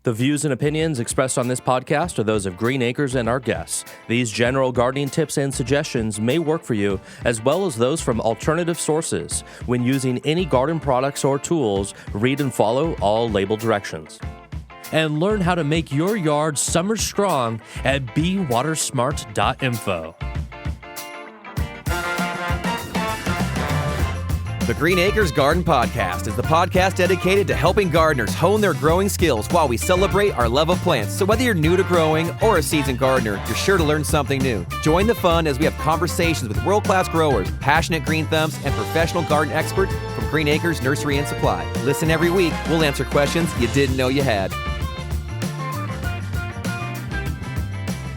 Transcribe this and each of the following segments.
The views and opinions expressed on this podcast are those of Green Acres and our guests. These general gardening tips and suggestions may work for you, as well as those from alternative sources. When using any garden products or tools, read and follow all label directions. And learn how to make your yard summer strong at bewatersmart.info. The Green Acres Garden Podcast is the podcast dedicated to helping gardeners hone their growing skills while we celebrate our love of plants. So whether you're new to growing or a seasoned gardener, you're sure to learn something new. Join the fun as we have conversations with world-class growers, passionate green thumbs, and professional garden experts from Green Acres Nursery and Supply. Listen every week. We'll answer questions you didn't know you had.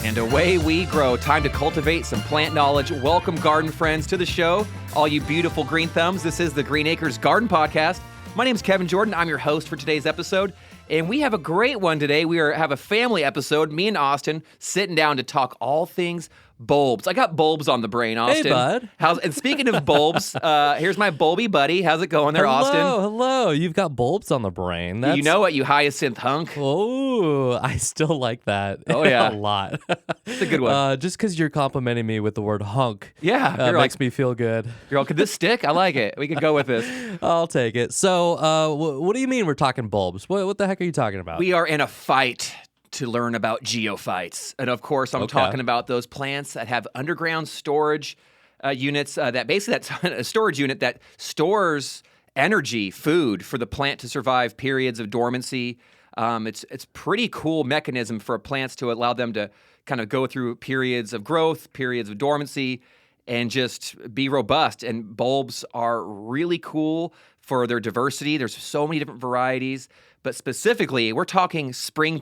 And away we grow. Time to cultivate some plant knowledge. Welcome, garden friends, to the show. All you beautiful green thumbs, this is the Green Acres Garden Podcast. My name is Kevin Jordan. I'm your host for today's episode. And we have a great one today. We have a family episode. Me and Austin sitting down to talk all things bulbs. I got bulbs on the brain, Austin. Hey, bud. And speaking of bulbs, here's my bulby buddy. How's it going there, Austin? Hello. You've got bulbs on the brain. That's... You know what, you hyacinth hunk? Oh, I still like that. Oh, yeah. A lot. It's a good one. Just because you're complimenting me with the word hunk. Yeah. Makes me feel good. You're all, could this stick? I like it. We could go with this. I'll take it. So what do you mean we're talking bulbs? What the heck are you talking about? We are in a fight to learn about geophytes. And of course, I'm talking about those plants that have underground storage units, that's a storage unit that stores energy, food for the plant to survive periods of dormancy. It's pretty cool mechanism for plants to allow them to kind of go through periods of growth, periods of dormancy, and just be robust. And bulbs are really cool for their diversity. There's so many different varieties. But specifically, we're talking spring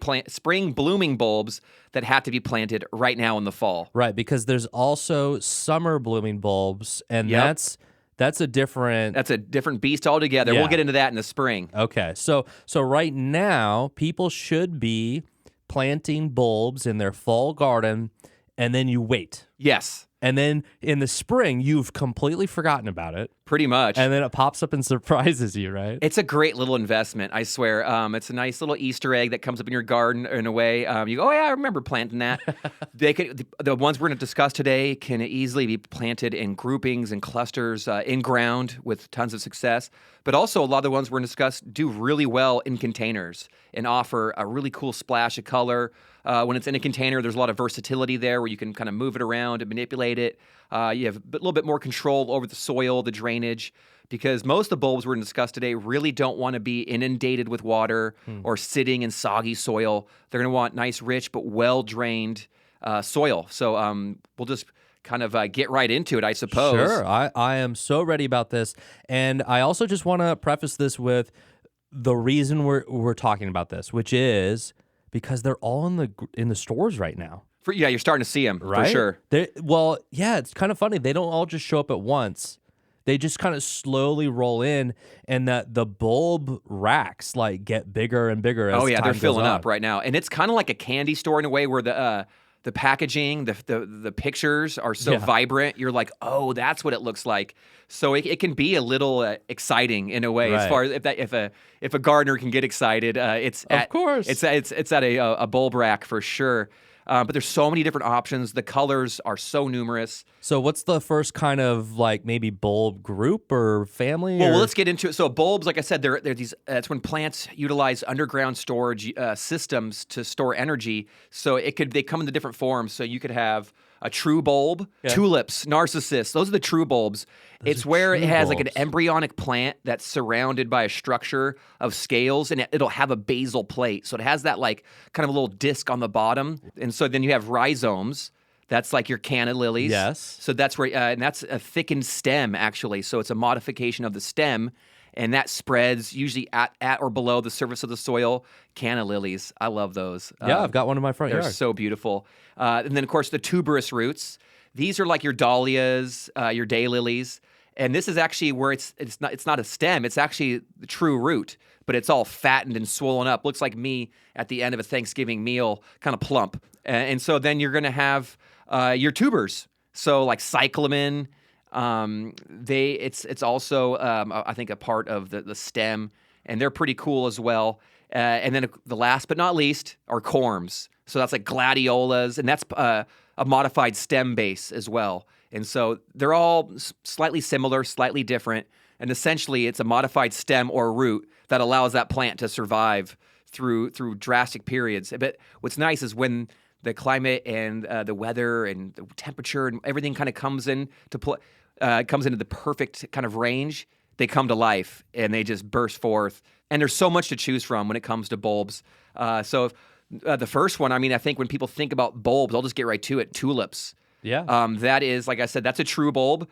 blooming bulbs that have to be planted right now in the fall. Right, because there's also summer blooming bulbs, and that's a different beast altogether. Yeah. We'll get into that in the spring. Okay, so right now, people should be planting bulbs in their fall garden, and then you wait. Yes. And then in the spring, you've completely forgotten about it. Pretty much. And then it pops up and surprises you, right? It's a great little investment, I swear. It's a nice little Easter egg that comes up in your garden in a way. You go, oh yeah, I remember planting that. The ones we're going to discuss today can easily be planted in groupings and clusters in ground with tons of success. But also a lot of the ones we're going to discuss do really well in containers and offer a really cool splash of color. When it's in a container, there's a lot of versatility there where you can kind of move it around and manipulate it. You have a little bit more control over the soil, the drainage, because most of the bulbs we're going to discuss today really don't want to be inundated with water or sitting in soggy soil. They're going to want nice, rich, but well-drained soil. So we'll just kind of get right into it, I suppose. Sure. I am so ready about this. And I also just want to preface this with the reason we're talking about this, which is because they're all in the stores right now. You're starting to see them, right? For sure. It's kind of funny. They don't all just show up at once. They just kind of slowly roll in, and that the bulb racks get bigger and bigger as time they're goes filling on. up right now. And it's kind of like a candy store in a way where the packaging, the pictures are so vibrant. You're like, oh, that's what it looks like. So it can be a little exciting in a way, right. As far as if a gardener can get excited. It's at a bulb rack for sure. But there's so many different options. The colors are so numerous. So what's the first kind of maybe bulb group or family? Well, let's get into it. So bulbs, like I said, they're these. That's when plants utilize underground storage systems to store energy. So they come in the different forms. So you could have a true bulb, tulips, narcissus. Those are the true bulbs. It's where it has an embryonic plant that's surrounded by a structure of scales, and it'll have a basal plate. So it has that kind of a little disc on the bottom. And so then you have rhizomes. That's like your canna lilies. Yes. So that's where, and that's a thickened stem actually. So it's a modification of the stem. And that spreads usually at or below the surface of the soil. Canna lilies, I love those. Yeah, I've got one in my front yard. They're so beautiful. And then, of course, the tuberous roots. These are like your dahlias, your daylilies. And this is actually where it's not a stem. It's actually the true root, but it's all fattened and swollen up. Looks like me at the end of a Thanksgiving meal, kind of plump. And so then you're going to have your tubers. So like cyclamen. It's also I think a part of the stem, and they're pretty cool as well. And then the last but not least are corms. So that's like gladiolas, and that's a modified stem base as well. And so they're all slightly similar, slightly different. And essentially, it's a modified stem or root that allows that plant to survive through drastic periods. But what's nice is when the climate and the weather and the temperature and everything kind of comes into the perfect kind of range, they come to life and they just burst forth. And there's so much to choose from when it comes to bulbs. The first one, I think when people think about bulbs, I'll just get right to it, tulips. Yeah. That is, like I said, that's a true bulb.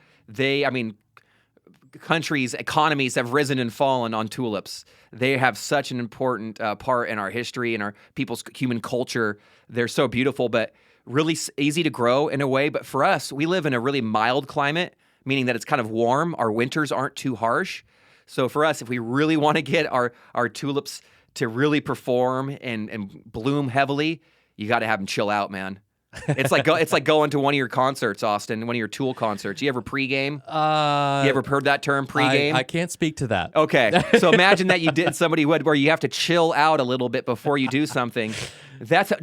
Countries, economies have risen and fallen on tulips. They have such an important part in our history and our people's human culture. They're so beautiful, but really easy to grow in a way. But for us, we live in a really mild climate, meaning that it's kind of warm. Our winters aren't too harsh. So for us, if we really want to get our tulips to really perform and bloom heavily, you got to have them chill out, man. It's like going to one of your concerts, Austin, one of your Tool concerts. You ever pregame? You ever heard that term, pregame? I can't speak to that. Okay, so imagine that you did somebody where you have to chill out a little bit before you do something.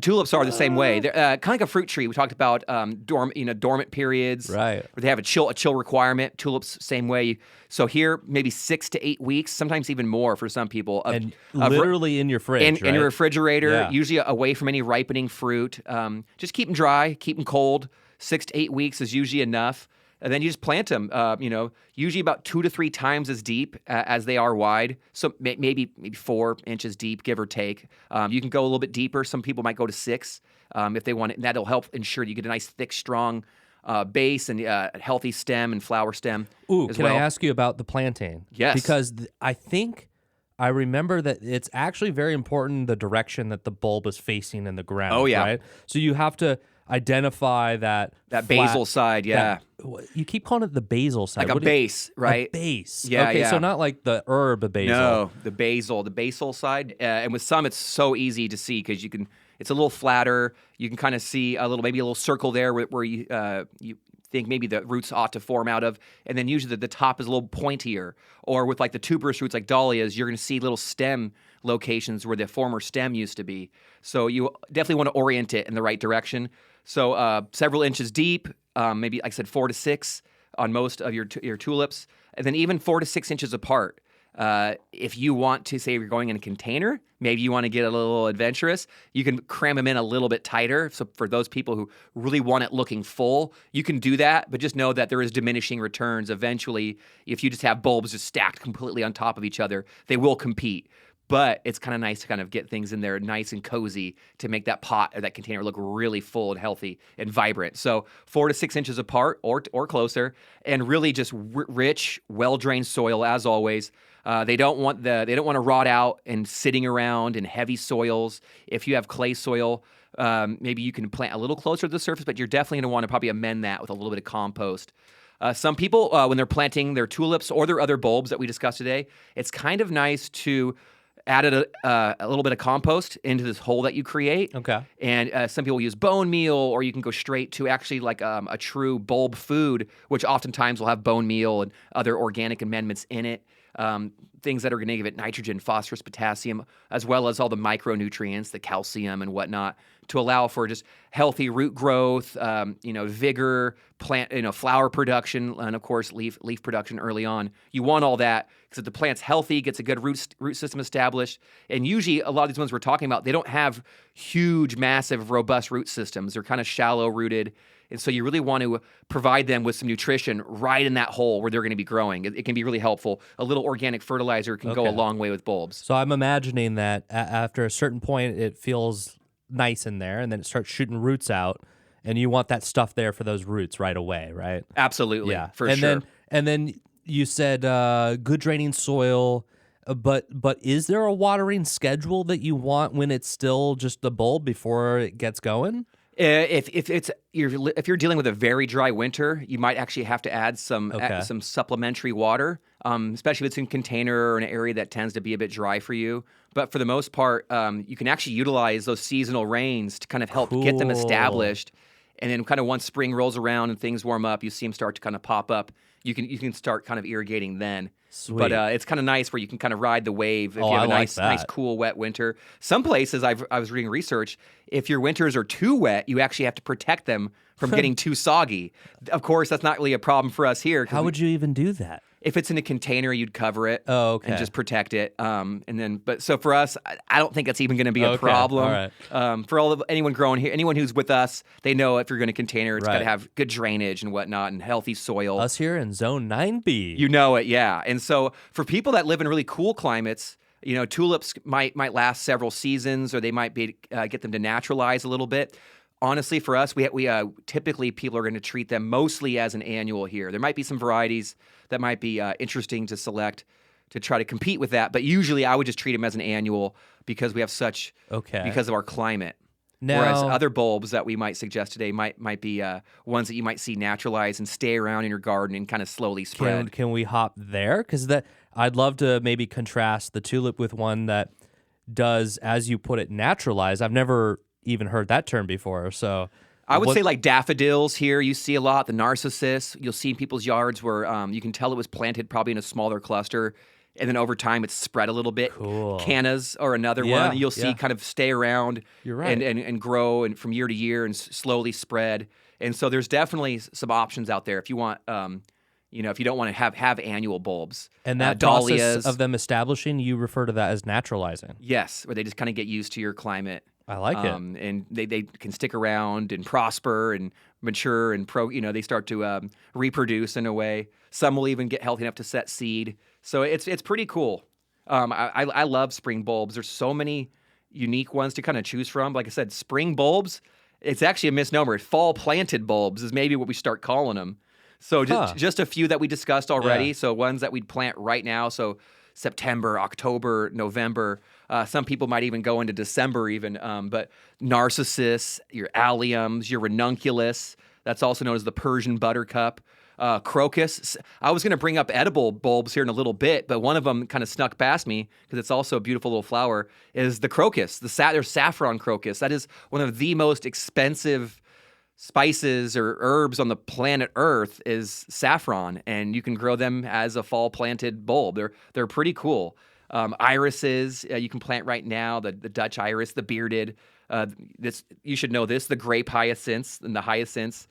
Tulips are the same way. They're kind of like a fruit tree. We talked about dormant periods, right? Where they have a chill requirement. Tulips, same way. So here, maybe 6 to 8 weeks, sometimes even more for some people. Literally in your fridge, in your refrigerator, yeah. Usually away from any ripening fruit. Just keep them dry, keep them cold. 6 to 8 weeks is usually enough. And then you just plant them, usually about 2 to 3 times as deep as they are wide. So maybe 4 inches deep, give or take. You can go a little bit deeper. Some people might go to 6 if they want it. And that'll help ensure you get a nice, thick, strong base and a healthy stem and flower stem. Ooh, as can well. I ask you about the planting? Yes. Because I think I remember that it's actually very important the direction that the bulb is facing in the ground. Oh, yeah. Right? So you have to identify that basal side, yeah. You keep calling it the basal side. Like a base, right? A base. Yeah, okay, yeah. so not like the herb basil. No, the basal side. And with some, it's so easy to see because it's a little flatter. You can kind of see maybe a little circle there where you think maybe the roots ought to form out of. And then usually the top is a little pointier. Or with like the tuberous roots like dahlias, you're going to see little stem locations where the former stem used to be. So you definitely want to orient it in the right direction. So several inches deep, maybe like I said 4 to 6 on most of your tulips, and then even 4 to 6 inches apart. If you want to say you're going in a container, maybe you want to get a little adventurous, you can cram them in a little bit tighter. So for those people who really want it looking full, you can do that, but just know that there is diminishing returns. Eventually, if you just have bulbs just stacked completely on top of each other, they will compete. But it's kind of nice to kind of get things in there nice and cozy to make that pot or that container look really full and healthy and vibrant. So 4 to 6 inches apart or closer, and really just rich, well-drained soil as always. They don't want to rot out and sitting around in heavy soils. If you have clay soil, maybe you can plant a little closer to the surface, but you're definitely going to want to probably amend that with a little bit of compost. Some people, when they're planting their tulips or their other bulbs that we discussed today, it's kind of nice to added a little bit of compost into this hole that you create. Okay. And some people use bone meal, or you can go straight to actually like a true bulb food, which oftentimes will have bone meal and other organic amendments in it. Things that are going to give it nitrogen, phosphorus, potassium, as well as all the micronutrients, the calcium and whatnot, to allow for just healthy root growth, vigor, plant, flower production, and of course leaf production early on. You want all that because if the plant's healthy, gets a good root system established, and usually a lot of these ones we're talking about, they don't have huge, massive, robust root systems. They're kind of shallow rooted. And so you really want to provide them with some nutrition right in that hole where they're going to be growing. It can be really helpful. A little organic fertilizer can go a long way with bulbs. So I'm imagining that after a certain point, it feels nice in there, and then it starts shooting roots out, and you want that stuff there for those roots right away, right? Absolutely, yeah, for sure. And then you said good draining soil, but is there a watering schedule that you want when it's still just the bulb before it gets going? If you're dealing with a very dry winter, you might actually have to add some supplementary water, especially if it's in a container or an area that tends to be a bit dry for you. But for the most part, you can actually utilize those seasonal rains to kind of help get them established. And then kind of once spring rolls around and things warm up, you see them start to kind of pop up. You can start kind of irrigating then. Sweet. But it's kind of nice where you can kind of ride the wave if Oh, you have I a like nice, that. nice, cool, wet winter. Some places I was reading research, if your winters are too wet, you actually have to protect them from getting too soggy. Of course, that's not really a problem for us here. How would you even do that? If it's in a container, you'd cover it Oh, okay. and just protect it. But so for us, I don't think that's even going to be a Okay, problem. all right. For anyone growing here, anyone who's with us, they know if you're going to container, it's got to Right. have good drainage and whatnot and healthy soil. Us here in Zone 9B. You know it, yeah. And so for people that live in really cool climates, tulips might last several seasons, or they might be get them to naturalize a little bit. Honestly, for us, we typically people are going to treat them mostly as an annual here. There might be some varieties that might be interesting to select to try to compete with that, but usually I would just treat them as an annual because we have because of our climate. Now, Whereas other bulbs that we might suggest today might be ones that you might see naturalize and stay around in your garden and kind of slowly spread. can we hop there? Because I'd love to maybe contrast the tulip with one that does, as you put it, naturalize. I've never even heard that term before. So I would say like daffodils here, you see a lot. The narcissus, you'll see in people's yards where you can tell it was planted probably in a smaller cluster. And then over time, it's spread a little bit. Cool. Cannas are another Yeah, one. You'll see kind of stay around You're right. and grow and from year to year and slowly spread. And so there's definitely some options out there if you want, if you don't want to have annual bulbs. And that dahlias process of them establishing, you refer to that as naturalizing. Yes, where they just kind of get used to your climate. I like it. And they can stick around and prosper and mature and they start to reproduce in a way. Some will even get healthy enough to set seed. So it's pretty cool. I love spring bulbs. There's so many unique ones to kind of choose from. Like I said, spring bulbs, it's actually a misnomer. Fall planted bulbs is maybe what we start calling them. So just a few that we discussed already. Yeah. So ones that we'd plant right now. So September, October, November. Some people might even go into December even. But narcissus, your alliums, your ranunculus, that's also known as the Persian buttercup. Crocus. I was going to bring up edible bulbs here in a little bit, but one of them kind of snuck past me because it's also a beautiful little flower, is the crocus. There's saffron crocus. That is one of the most expensive spices or herbs on the planet Earth is saffron, and you can grow them as a fall planted bulb. They're pretty cool. Irises you can plant right now. The Dutch iris, the bearded. You should know this. The grape hyacinths and the hyacinths.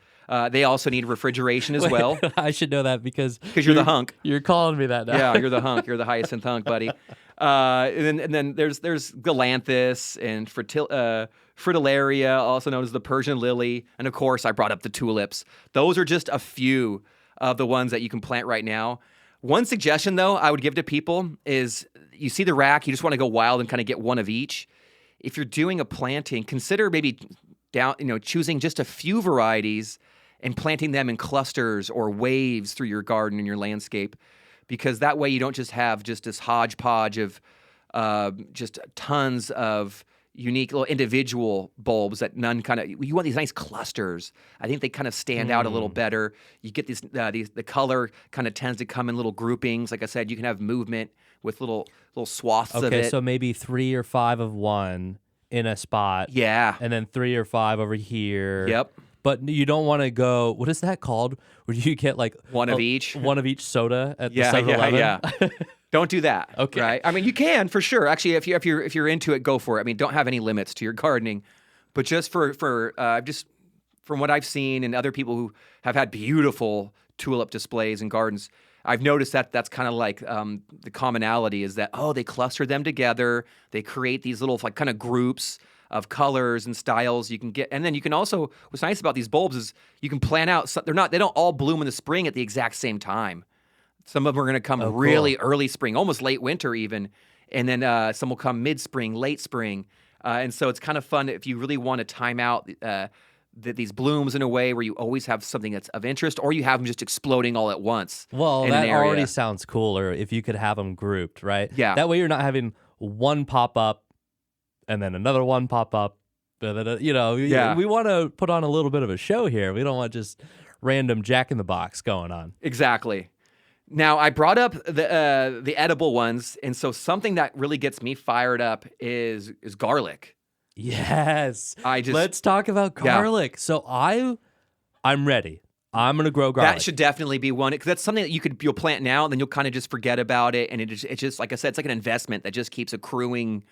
They also need refrigeration as well. I should know that because you're the hunk. You're calling me that now. Yeah, you're the hunk. You're the hyacinth hunk, buddy. And then there's galanthus and fritillaria, also known as the Persian lily, and of course I brought up the tulips. Those are just a few of the ones that you can plant right now. One suggestion though I would give to people is you see the rack, you just want to go wild and kind of get one of each. If you're doing a planting, consider maybe choosing just a few varieties and planting them in clusters or waves through your garden and your landscape, because that way you don't just have just this hodgepodge of just tons of unique little individual bulbs that you want these nice clusters. I think they kind of stand out a little better. You get the color kind of tends to come in little groupings. Like I said, you can have movement with little swaths of it. Okay, so maybe 3 or 5 of one in a spot. Yeah. And then 3 or 5 over here. Yep. But you don't want to go, what is that called? Where you get like one of each soda at the 7-Eleven? Yeah. Don't do that. Okay. Right? I mean, you can for sure. Actually, if you're into it, go for it. I mean, don't have any limits to your gardening, but just for just from what I've seen and other people who have had beautiful tulip displays in gardens, I've noticed that that's kind of like the commonality is that they cluster them together. They create these little like kind of groups of colors and styles you can get. And then you can also, what's nice about these bulbs is you can plan out, they don't all bloom in the spring at the exact same time. Some of them are going to come really early spring, almost late winter even. And then some will come mid-spring, late spring. And so it's kind of fun if you really want to time out these blooms in a way where you always have something that's of interest, or you have them just exploding all at once. Well, that already sounds cooler if you could have them grouped, right? Yeah. That way you're not having one pop up and then another one pop up. We want to put on a little bit of a show here. We don't want just random Jack in the Box going on. Exactly. Now, I brought up the edible ones, and so something that really gets me fired up is garlic. Yes. Let's talk about garlic. Yeah. So I'm ready. I'm going to grow garlic. That should definitely be one, because that's something that you'll plant now, and then you'll kind of just forget about it, and it's just like I said, it's like an investment that just keeps accruing,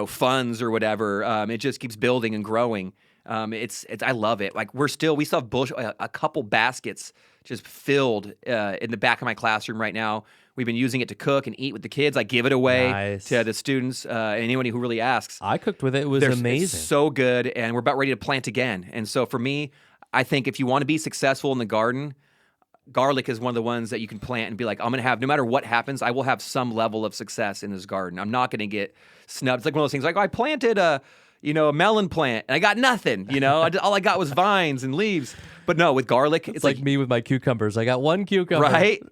funds or whatever. It just keeps building and growing. It's I love it. Like we still have a couple baskets just filled in the back of my classroom right now. We've been using it to cook and eat with the kids. I give it away to the students and anyone who really asks. I cooked with it. It was amazing. It's so good, and we're about ready to plant again. And so for me, I think if you want to be successful in the garden, garlic is one of the ones that you can plant and be like, I'm going to have, no matter what happens, I will have some level of success in this garden. I'm not going to get snubbed. It's like one of those things like, I planted a melon plant and I got nothing, all I got was vines and leaves. But no, with garlic, it's like me with my cucumbers. I got one cucumber. Right?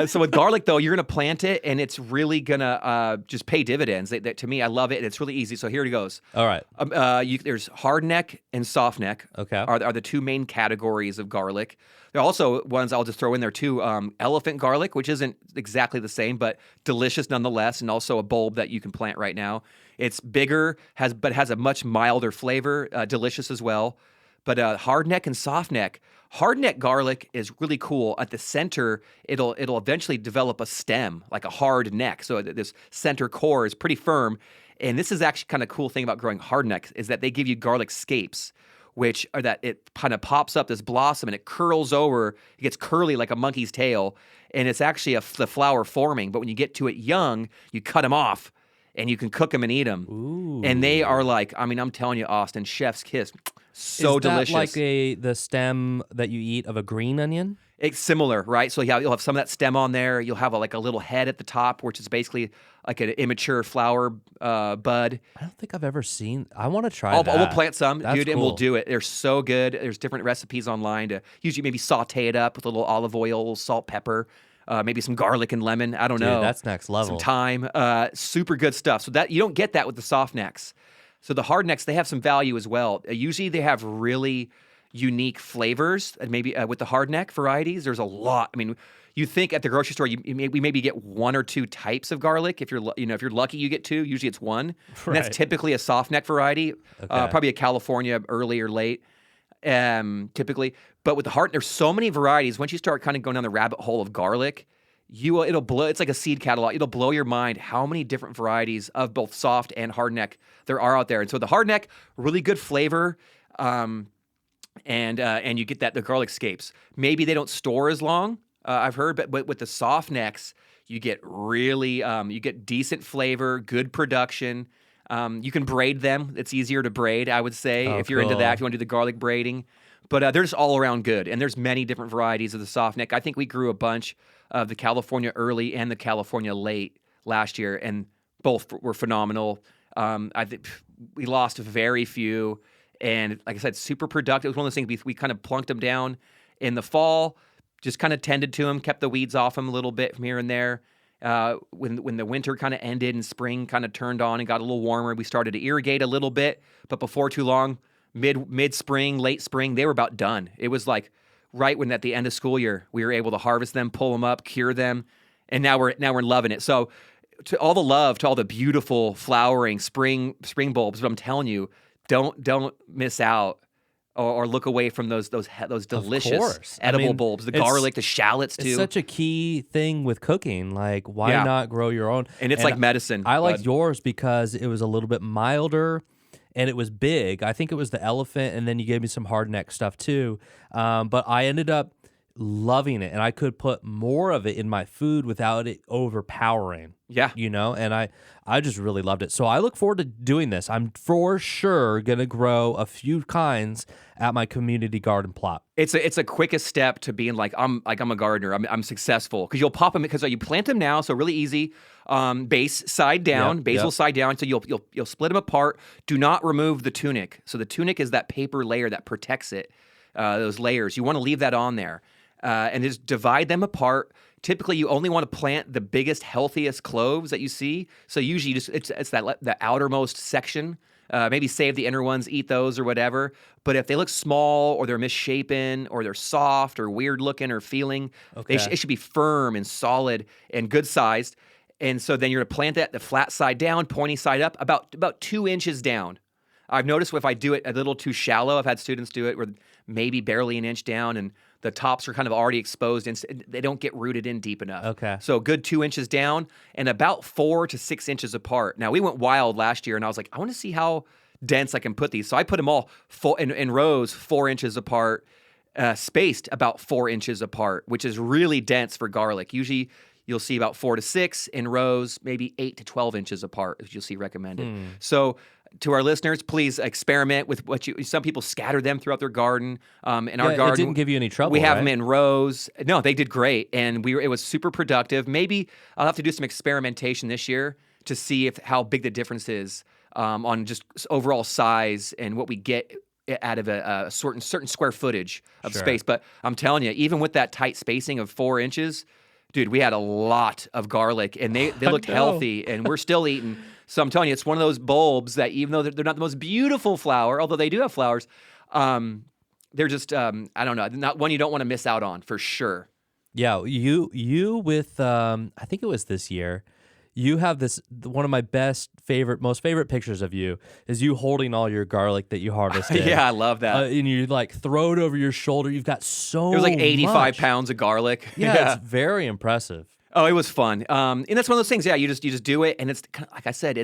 So with garlic, though, you're going to plant it, and it's really going to just pay dividends. To me, I love it, and it's really easy. So here it goes. All right. There's hardneck and softneck. Okay. Are the two main categories of garlic. There are also ones I'll just throw in there, too. Elephant garlic, which isn't exactly the same, but delicious nonetheless, and also a bulb that you can plant right now. It's bigger, but has a much milder flavor, delicious as well. But hardneck and softneck. Hardneck garlic is really cool. At the center, it'll eventually develop a stem, like a hard neck. So this center core is pretty firm. And this is actually kind of cool thing about growing hardneck is that they give you garlic scapes, which are that it kind of pops up this blossom and it curls over. It gets curly like a monkey's tail. And it's actually the flower forming. But when you get to it young, you cut them off. And you can cook them and eat them. Ooh. And they are like, I'm telling you, Austin, chef's kiss. So delicious. Is that like the stem that you eat of a green onion? It's similar, right? So you'll have some of that stem on there. You'll have a little head at the top, which is basically like an immature flower bud. I don't think I've ever seen. I want to try that. We'll plant some, That's dude, cool. and we'll do it. They're so good. There's different recipes online to usually maybe saute it up with a little olive oil, salt, pepper. Maybe some garlic and lemon. I don't know. That's next level. Some thyme. Super good stuff. So that you don't get that with the soft necks. So the hard necks, they have some value as well. Usually they have really unique flavors. And maybe with the hard neck varieties, there's a lot. I mean, you think at the grocery store we maybe get one or two types of garlic. If you're lucky, you get two. Usually it's one. Right. And that's typically a soft neck variety. Okay. Probably a California early or late. Typically. But with the heart, there's so many varieties. Once you start kind of going down the rabbit hole of garlic, it'll blow. It's like a seed catalog. It'll blow your mind how many different varieties of both soft and hardneck there are out there. And so the hardneck, really good flavor, and you get the garlic scapes. Maybe they don't store as long. I've heard, but with the soft necks, you get really you get decent flavor, good production. You can braid them. It's easier to braid, I would say, if you're into that, if you want to do the garlic braiding. But they're just all around good. And there's many different varieties of the soft neck. I think we grew a bunch of the California early and the California late last year, and both were phenomenal. I think we lost very few. And like I said, super productive. It was one of those things we kind of plunked them down in the fall, just kind of tended to them, kept the weeds off them a little bit from here and there. When the winter kind of ended and spring kind of turned on and got a little warmer, we started to irrigate a little bit. But before too long, mid-spring, late spring, they were about done. It was like right when at the end of school year, we were able to harvest them, pull them up, cure them, and now we're loving it. So to all the love, to all the beautiful flowering spring bulbs, but I'm telling you, don't miss out or look away from those delicious edible bulbs, the garlic, the shallots too. It's such a key thing with cooking. Like, why not grow your own? And it's like medicine. I liked yours because it was a little bit milder. And it was big. I think it was the elephant, and then you gave me some hardneck stuff too. But I ended up loving it, and I could put more of it in my food without it overpowering. Yeah. And I just really loved it. So I look forward to doing this. I'm for sure going to grow a few kinds at my community garden plot. It's a quickest step to being like I'm a gardener. I'm successful because you'll pop them because you plant them now, so really easy. Base side down, basal side down. So you'll split them apart. Do not remove the tunic. So the tunic is that paper layer that protects it. Those layers. You want to leave that on there, and just divide them apart. Typically, you only want to plant the biggest, healthiest cloves that you see. So usually, it's that outermost section. Maybe save the inner ones, eat those or whatever. But if they look small or they're misshapen or they're soft or weird looking or feeling, it should be firm and solid and good sized. And so then you're going to plant that the flat side down, pointy side up, about 2 inches down. I've noticed if I do it a little too shallow, I've had students do it where maybe barely an inch down, and the tops are kind of already exposed and they don't get rooted in deep enough. Okay. So a good 2 inches down and about 4 to 6 inches apart. Now, we went wild last year, and I was like, I want to see how dense I can put these. So I put them all in rows 4 inches apart, spaced about 4 inches apart, which is really dense for garlic. Usually you'll see about 4 to 6 in rows, maybe 8 to 12 inches apart, as you'll see recommended. So to our listeners, please experiment with some people scatter them throughout their garden. In our garden, it didn't give you any trouble. we have right? them in rows. No, they did great, and it was super productive. Maybe I'll have to do some experimentation this year to see how big the difference is on just overall size and what we get out of a certain square footage of space. But I'm telling you, even with that tight spacing of 4 inches, dude, we had a lot of garlic, and they looked healthy, and we're still eating. So I'm telling you, it's one of those bulbs that even though they're not the most beautiful flower, although they do have flowers, they're just, I don't know, not one you don't want to miss out on, for sure. Yeah, you with, I think it was this year, you have one of my most favorite pictures of you is you holding all your garlic that you harvested. Yeah, I love that. And you like throw it over your shoulder. You've got so It was like 85 much. pounds of garlic. Yeah, it's very impressive. Oh, it was fun. And that's one of those things. Yeah, you just do it, and it's kind of, like I said,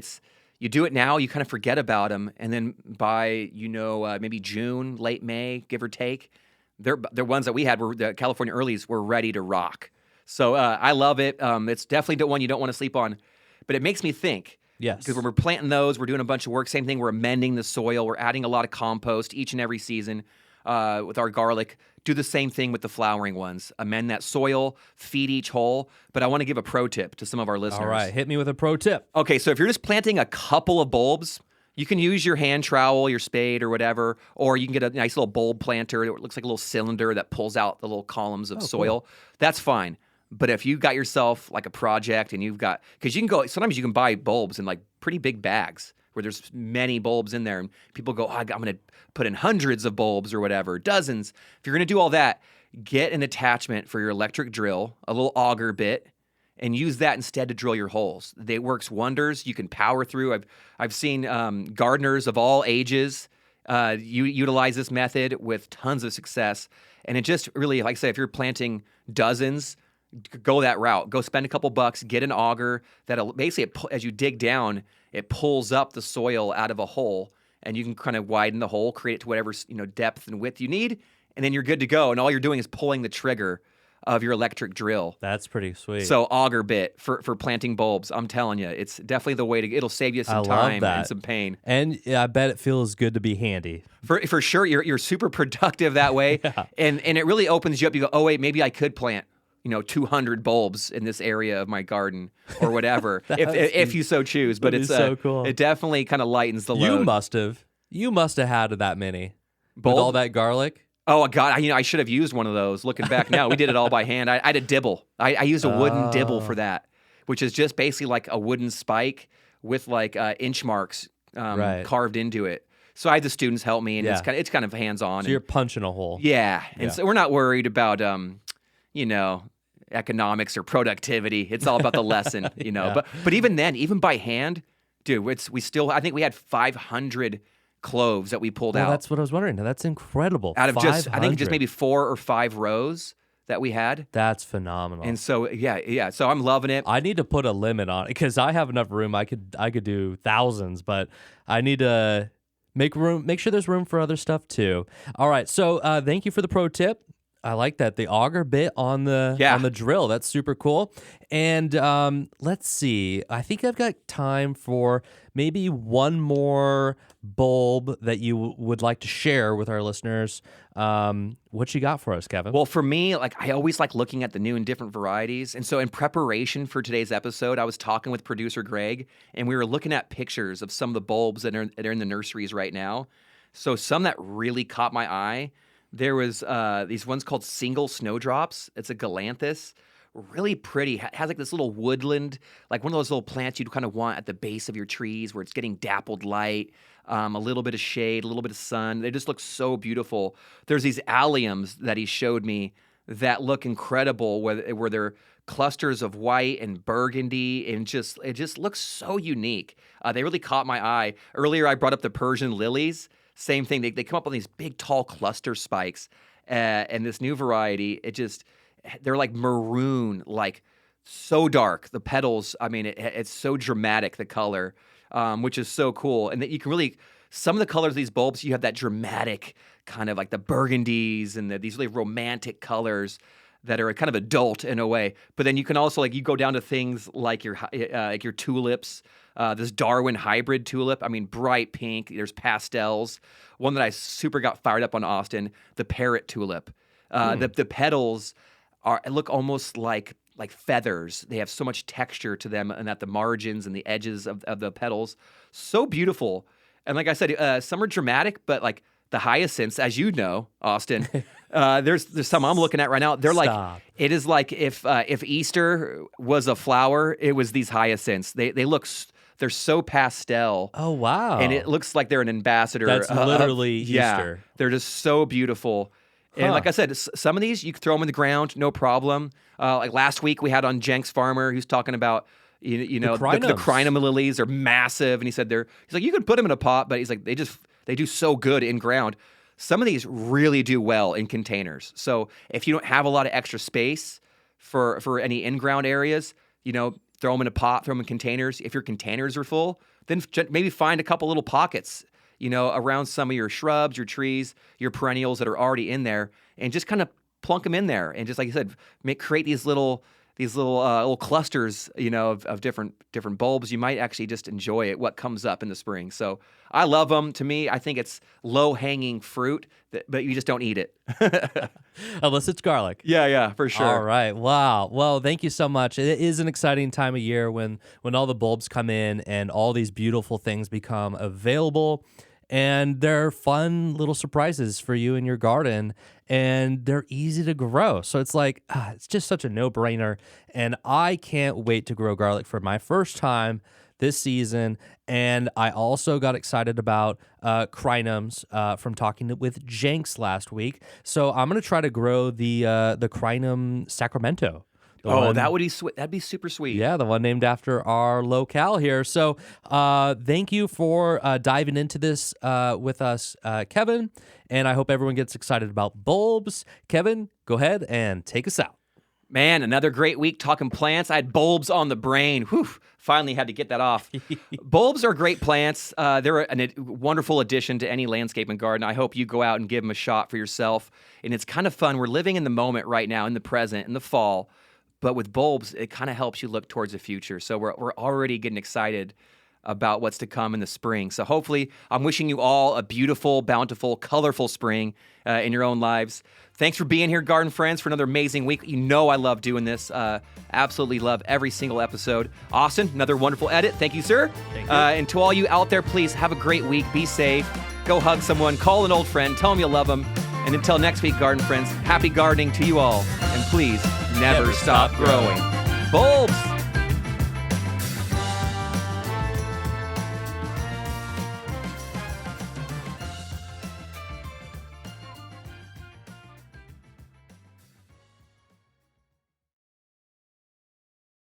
you do it now, you kind of forget about them, and then by maybe June, late May, give or take, they're ones that we had were the California earlies were ready to rock. So I love it. It's definitely the one you don't want to sleep on, but it makes me think. Yes. Because when we're planting those, we're doing a bunch of work. Same thing, we're amending the soil. We're adding a lot of compost each and every season with our garlic. Do the same thing with the flowering ones. Amend that soil, feed each hole. But I want to give a pro tip to some of our listeners. All right, hit me with a pro tip. Okay, so if you're just planting a couple of bulbs, you can use your hand trowel, your spade, or whatever, or you can get a nice little bulb planter. It looks like a little cylinder that pulls out the little columns of soil. Cool. That's fine. But if you've got yourself like a project and because you can go, sometimes you can buy bulbs in like pretty big bags where there's many bulbs in there, and people go, I'm going to put in hundreds of bulbs or whatever, dozens. If you're going to do all that, get an attachment for your electric drill, a little auger bit, and use that instead to drill your holes. It works wonders. You can power through. I've seen gardeners of all ages utilize this method with tons of success, and it just really, like I say, if you're planting dozens, go that route. Go spend a couple bucks, get an auger that'll basically, as you dig down, it pulls up the soil out of a hole, and you can kind of widen the hole, create it to whatever depth and width you need, and then you're good to go. And all you're doing is pulling the trigger of your electric drill. That's pretty sweet. So auger bit for planting bulbs. I'm telling you, it's definitely the way to. It'll save you some time and some pain. And I bet it feels good to be handy. For sure, you're super productive that way, Yeah. and it really opens you up. You go, oh wait, maybe I could plant 200 bulbs in this area of my garden or whatever, if you so choose. But it's so cool. It definitely kind of lightens the load. You must have had that many Bulb? with all that garlic. Oh God, I should have used one of those. Looking back now, we did it all by hand. I had a dibble. I used a wooden dibble for that, which is just basically like a wooden spike with like inch marks carved into it. So I had the students help me, and it's kind of hands on. So you're punching a hole. Yeah, and so we're not worried about economics or productivity. It's all about the lesson, Yeah. But even then, even by hand, dude, I think we had 500 cloves that we pulled out. That's what I was wondering. Now, that's incredible. Out of 500. I think just maybe 4 or 5 rows that we had. That's phenomenal. And so so I'm loving it. I need to put a limit on it because I have enough room. I could do thousands, but I need to make sure there's room for other stuff too. All right, so thank you for the pro tip. I like that, the auger bit on the drill. That's super cool. And let's see. I think I've got time for maybe one more bulb that you would like to share with our listeners. What you got for us, Kevin? Well, for me, I always like looking at the new and different varieties. And so in preparation for today's episode, I was talking with producer Greg, and we were looking at pictures of some of the bulbs that are in the nurseries right now. So some that really caught my eye. There was these ones called single snowdrops. It's a galanthus, really pretty. Has like this little woodland, like one of those little plants you'd kind of want at the base of your trees where it's getting dappled light, a little bit of shade, a little bit of sun. They just look so beautiful. There's these alliums that he showed me that look incredible, where they're clusters of white and burgundy, and it just looks so unique. They really caught my eye. Earlier, I brought up the Persian lilies. same thing. They come up on these big, tall cluster spikes. And this new variety, they're like maroon, like so dark. The petals, I mean, it's so dramatic, the color, which is so cool. And that you can really, some of the colors of these bulbs, you have that dramatic kind of like the burgundies and these really romantic colors that are kind of adult in a way. But then you can also, like, you go down to things like your tulips, this Darwin hybrid tulip. I mean, bright pink. There's pastels. One that I super got fired up on, Austin, the parrot tulip. The petals look almost like feathers. They have so much texture to them, and at the margins and the edges of the petals, so beautiful. And like I said, some are dramatic, but like the hyacinths, as you know, Austin, there's some I'm looking at right now. They're like, it is like if Easter was a flower, it was these hyacinths. They're so pastel. Oh, wow. And it looks like they're an ambassador. That's literally Easter. Yeah, they're just so beautiful. And like I said, some of these, you can throw them in the ground, no problem. Like last week, we had on Jenks Farmer, who's talking about, you know, the crinum lilies are massive. And he said he's like, you can put them in a pot, but he's like, they do so good in ground. Some of these really do well in containers. So if you don't have a lot of extra space for any in-ground areas, you know, throw them in a pot, throw them in containers. If your containers are full, then maybe find a couple little pockets, you know, around some of your shrubs, your trees, your perennials that are already in there, and just kind of plunk them in there. And just like you said, create these little clusters, you know, of different bulbs. You might actually just enjoy it, what comes up in the spring. So I love them. To me, I think it's low-hanging fruit, but you just don't eat it. Unless it's garlic. Yeah, for sure. All right. Wow. Well, thank you so much. It is an exciting time of year when all the bulbs come in and all these beautiful things become available. And they're fun little surprises for you in your garden, and they're easy to grow. So it's like, it's just such a no-brainer. And I can't wait to grow garlic for my first time this season. And I also got excited about crinums from talking with Jenks last week. So I'm going to try to grow the crinum Sacramento. That would be sweet. That'd be super sweet. Yeah, the one named after our locale here. So thank you for diving into this with us, Kevin. And I hope everyone gets excited about bulbs. Kevin, go ahead and take us out. Man, another great week talking plants. I had bulbs on the brain. Whew, finally had to get that off. Bulbs are great plants. They're a wonderful addition to any landscaping garden. I hope you go out and give them a shot for yourself. And it's kind of fun. We're living in the moment right now, in the present, in the fall. But with bulbs, it kind of helps you look towards the future. So we're already getting excited about what's to come in the spring. So hopefully, I'm wishing you all a beautiful, bountiful, colorful spring in your own lives. Thanks for being here, garden friends, for another amazing week. You know I love doing this. Absolutely love every single episode. Austin, another wonderful edit. Thank you, sir. Thank you. And to all you out there, please have a great week. Be safe. Go hug someone. Call an old friend. Tell them you love them. And until next week, garden friends, happy gardening to you all. And please, never stop growing. Bulbs!